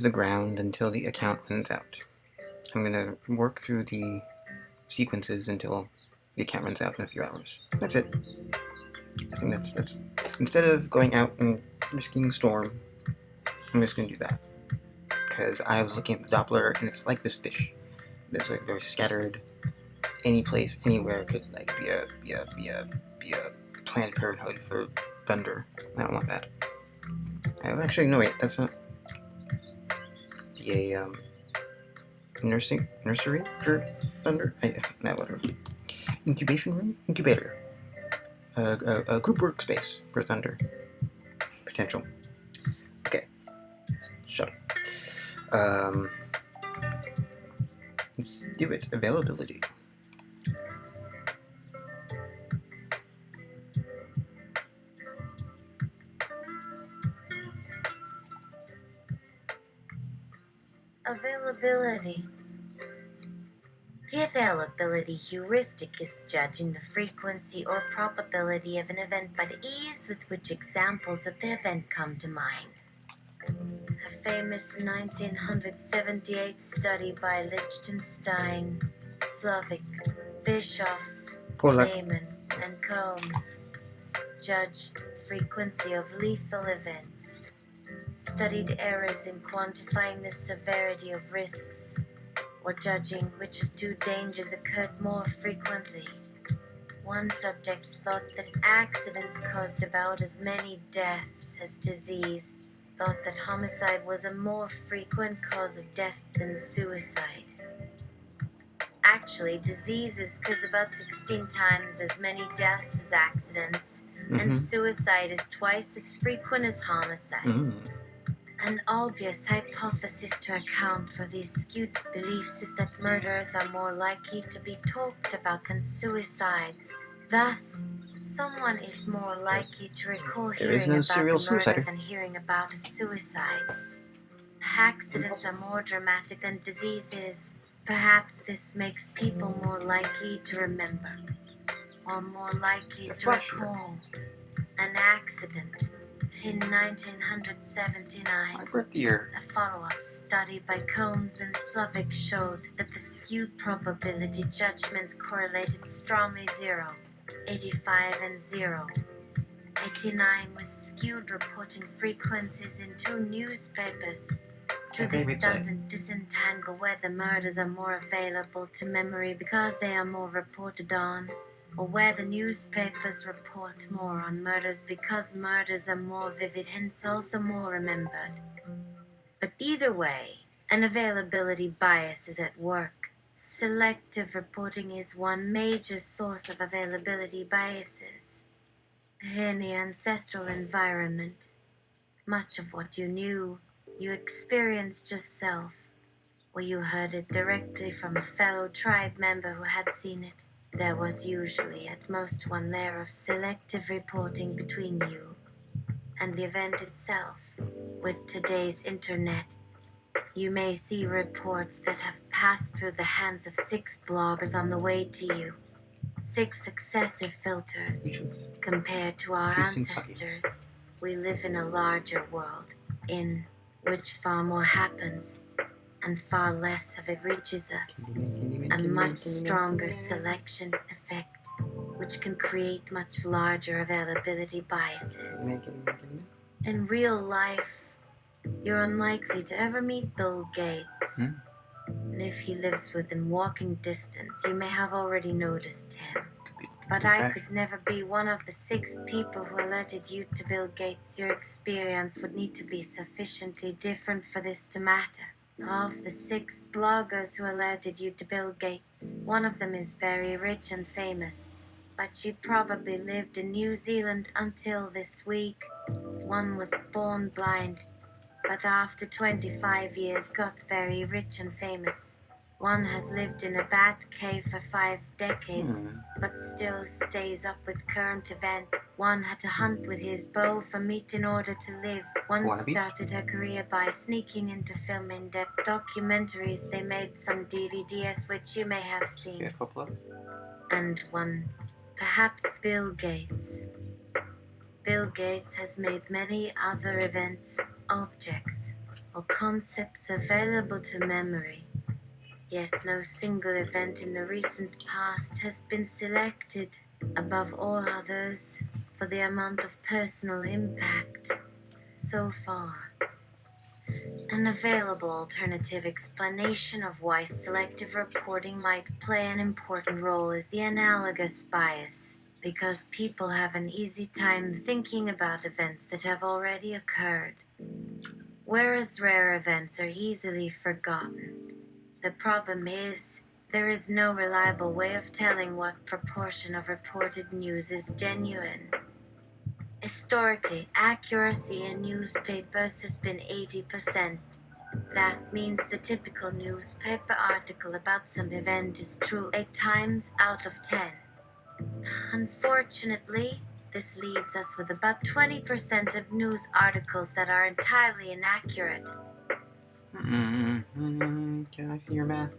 the ground until the account runs out. I'm gonna work through the sequences until the account runs out in a few hours. That's it. I think that's instead of going out and risking storm, I'm just gonna do that. Because I was looking at the Doppler and it's like this fish. There's like very scattered. Any place, anywhere could like be a Planned Parenthood for thunder. I don't want that. Actually, no, wait, that's not. Be a nursery for thunder. No, whatever. Incubation room, incubator. A group workspace for thunder. Potential. Okay, shut up. Let's do it. Availability. Availability. The availability heuristic is judging the frequency or probability of an event by the ease with which examples of the event come to mind. A famous 1978 study by Lichtenstein, Slovik, Bischoff, Lehman, and Combs judged frequency of lethal events, studied errors in quantifying the severity of risks, or judging which of two dangers occurred more frequently. One subject thought that accidents caused about as many deaths as disease, thought that homicide was a more frequent cause of death than suicide. Actually, diseases cause about 16 times as many deaths as accidents, and suicide is twice as frequent as homicide. An obvious hypothesis to account for these skewed beliefs is that murders are more likely to be talked about than suicides. Thus, someone is more likely to recall hearing about a murder than hearing about a suicide. Accidents are more dramatic than diseases. Perhaps this makes people more likely to remember, or more likely to recall, an accident. In 1979, a follow-up study by Combs and Slovik showed that the skewed probability judgments correlated strongly 0, 85 and 0. 89 was skewed reporting frequencies in two newspapers. This doesn't disentangle whether murders are more available to memory because they are more reported on, or where the newspapers report more on murders because murders are more vivid, hence also more remembered. But either way, an availability bias is at work. Selective reporting is one major source of availability biases. In the ancestral environment, much of what you knew, you experienced yourself, or you heard it directly from a fellow tribe member who had seen it. There was usually at most one layer of selective reporting between you and the event itself. With today's internet, you may see reports that have passed through the hands of 6 bloggers on the way to you. 6 successive filters. Compared to our ancestors, we live in a larger world, in which far more happens, and far less of it reaches us. A much stronger selection effect, which can create much larger availability biases. In real life, you're unlikely to ever meet Bill Gates. And if he lives within walking distance, you may have already noticed him. But I could never be one of the 6 people who alerted you to Bill Gates. Your experience would need to be sufficiently different for this to matter. Of the 6 bloggers who alerted you to Bill Gates, one of them is very rich and famous, but she probably lived in New Zealand until this week. One was born blind, but after 25 years got very rich and famous. One has lived in a bat cave for 5 decades, but still stays up with current events. One had to hunt with his bow for meat in order to live. One started her career by sneaking into film in-depth documentaries. They made some DVDs which you may have seen. And one, perhaps Bill Gates. Bill Gates has made many other events, objects, or concepts available to memory. Yet no single event in the recent past has been selected above all others for the amount of personal impact so far. An available alternative explanation of why selective reporting might play an important role is the analogous bias, because people have an easy time thinking about events that have already occurred, whereas rare events are easily forgotten. The problem is, there is no reliable way of telling what proportion of reported news is genuine. Historically, accuracy in newspapers has been 80%. That means the typical newspaper article about some event is true 8 times out of 10. Unfortunately, this leaves us with about 20% of news articles that are entirely inaccurate. Can I see your math?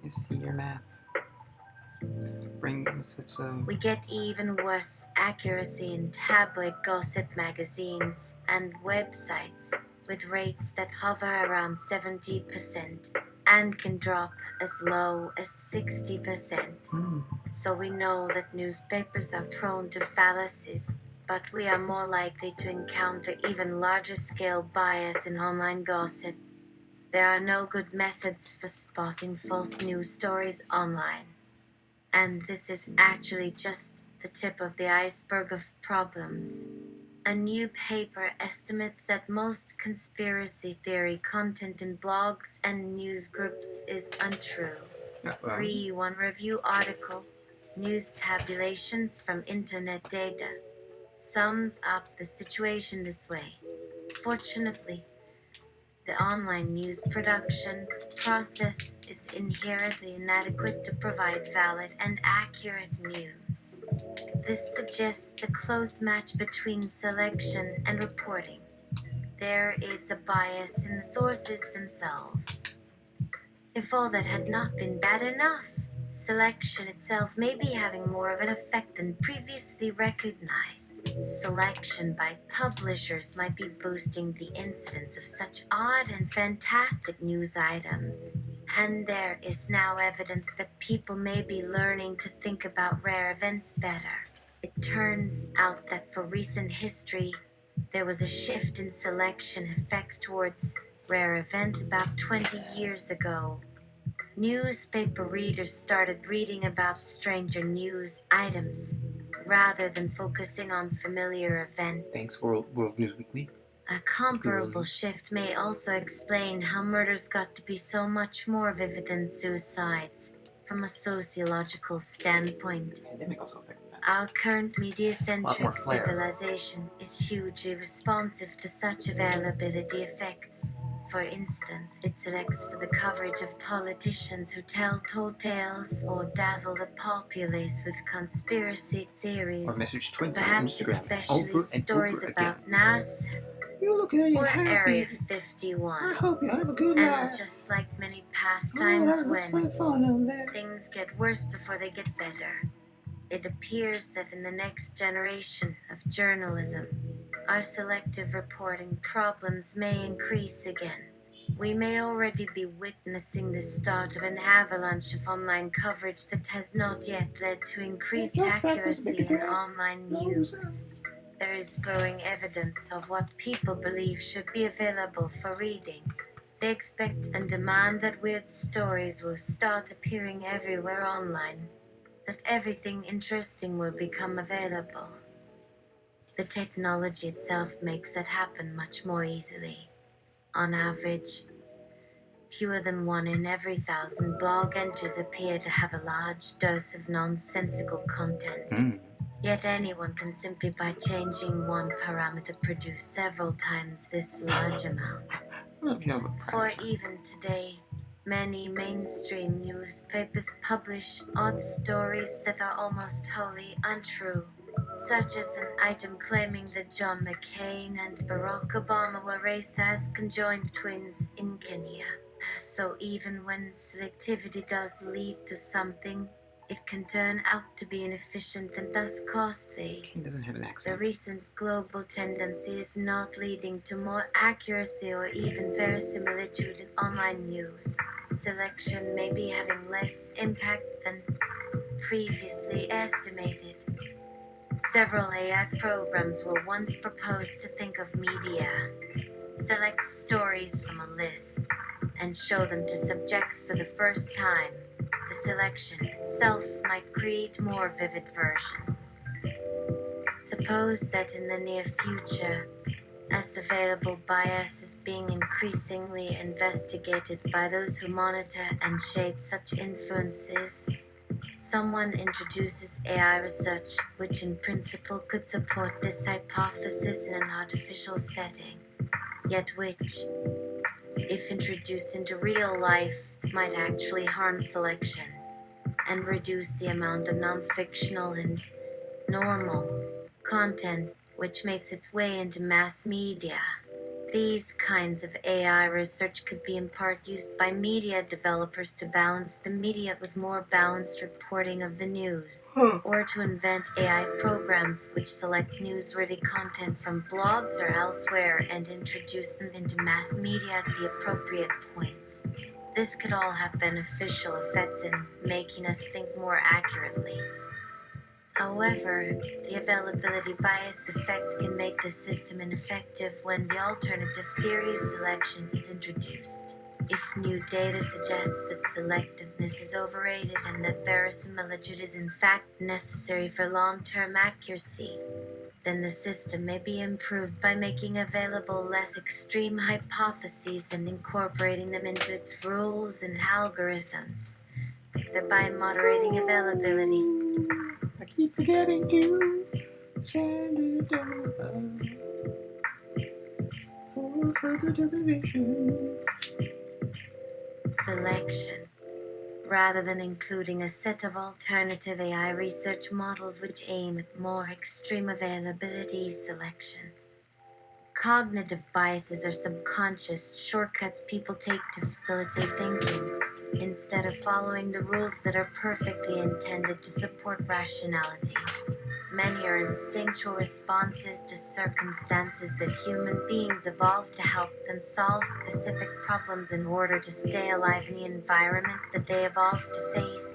I see your math. We get even worse accuracy in tabloid gossip magazines and websites, with rates that hover around 70% and can drop as low as 60%. So we know that newspapers are prone to fallacies, but we are more likely to encounter even larger scale bias in online gossip. There are no good methods for spotting false news stories online. And this is actually just the tip of the iceberg of problems. A new paper estimates that most conspiracy theory content in blogs and news groups is untrue. One review article, News Tabulations from Internet Data, sums up the situation this way. Fortunately, the online news production process is inherently inadequate to provide valid and accurate news. This suggests a close match between selection and reporting. There is a bias in the sources themselves. If all that had not been bad enough, selection itself may be having more of an effect than previously recognized. Selection by publishers might be boosting the incidence of such odd and fantastic news items. And there is now evidence that people may be learning to think about rare events better. It turns out that for recent history, there was a shift in selection effects towards rare events about 20 years ago. Newspaper readers started reading about stranger news items rather than focusing on familiar events. Thanks, World News Weekly. A comparable shift may also explain how murders got to be so much more vivid than suicides from a sociological standpoint. Pandemic also affects that. Our current media-centric civilization is hugely responsive to such availability effects. For instance, it selects for the coverage of politicians who tell tall tales or dazzle the populace with conspiracy theories. Or message twins on perhaps Instagram especially stories about NASA you look at or Area 51. I hope you have a good and night. Just like many past times when like fun there. Things get worse before they get better, it appears that in the next generation of journalism, our selective reporting problems may increase again. We may already be witnessing the start of an avalanche of online coverage that has not yet led to increased accuracy in online news. There is growing evidence of what people believe should be available for reading. They expect and demand that weird stories will start appearing everywhere online, that everything interesting will become available. The technology itself makes that happen much more easily. On average, fewer than 1 in every 1,000 blog entries appear to have a large dose of nonsensical content. Yet anyone can simply by changing one parameter produce several times this large amount. For even today, many mainstream newspapers publish odd stories that are almost wholly untrue, such as an item claiming that John McCain and Barack Obama were raised as conjoined twins in Kenya. So even when selectivity does lead to something, it can turn out to be inefficient and thus costly. Kane doesn't have an The accent. recent global tendency is not leading to more accuracy or even verisimilitude in online news. Selection may be having less impact than previously estimated. Several AI programs were once proposed to think of media, select stories from a list, and show them to subjects for the first time. The selection itself might create more vivid versions. Suppose that in the near future, as available bias is being increasingly investigated by those who monitor and shade such influences, someone introduces AI research which in principle could support this hypothesis in an artificial setting, yet which, if introduced into real life, might actually harm selection and reduce the amount of non-fictional and normal content which makes its way into mass media. These kinds of AI research could be in part used by media developers to balance the media with more balanced reporting of the news, or to invent AI programs which select newsworthy content from blogs or elsewhere and introduce them into mass media at the appropriate points. This could all have beneficial effects in making us think more accurately. However, the availability bias effect can make the system ineffective when the alternative theory of selection is introduced. If new data suggests that selectiveness is overrated and that verisimilitude is in fact necessary for long-term accuracy, then the system may be improved by making available less extreme hypotheses and incorporating them into its rules and algorithms, thereby moderating availability. I keep forgetting to send it over for further deposition. Selection. Rather than including a set of alternative AI research models which aim at more extreme availability selection. Cognitive biases are subconscious shortcuts people take to facilitate thinking, instead of following the rules that are perfectly intended to support rationality. Many are instinctual responses to circumstances that human beings evolved to help them solve specific problems in order to stay alive in the environment that they evolved to face.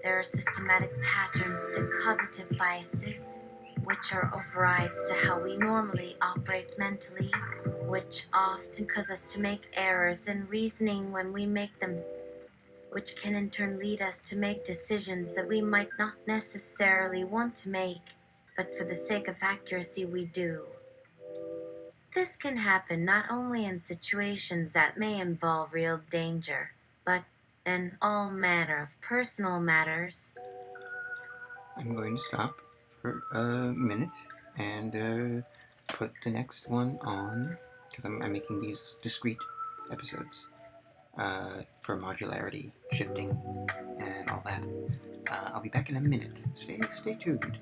There are systematic patterns to cognitive biases, which are overrides to how we normally operate mentally, which often cause us to make errors in reasoning when we make them, which can in turn lead us to make decisions that we might not necessarily want to make, but for the sake of accuracy we do. This can happen not only in situations that may involve real danger, but in all manner of personal matters. I'm going to stop for a minute and put the next one on, because I'm making these discrete episodes for modularity, shifting, and all that. I'll be back in a minute. Stay tuned.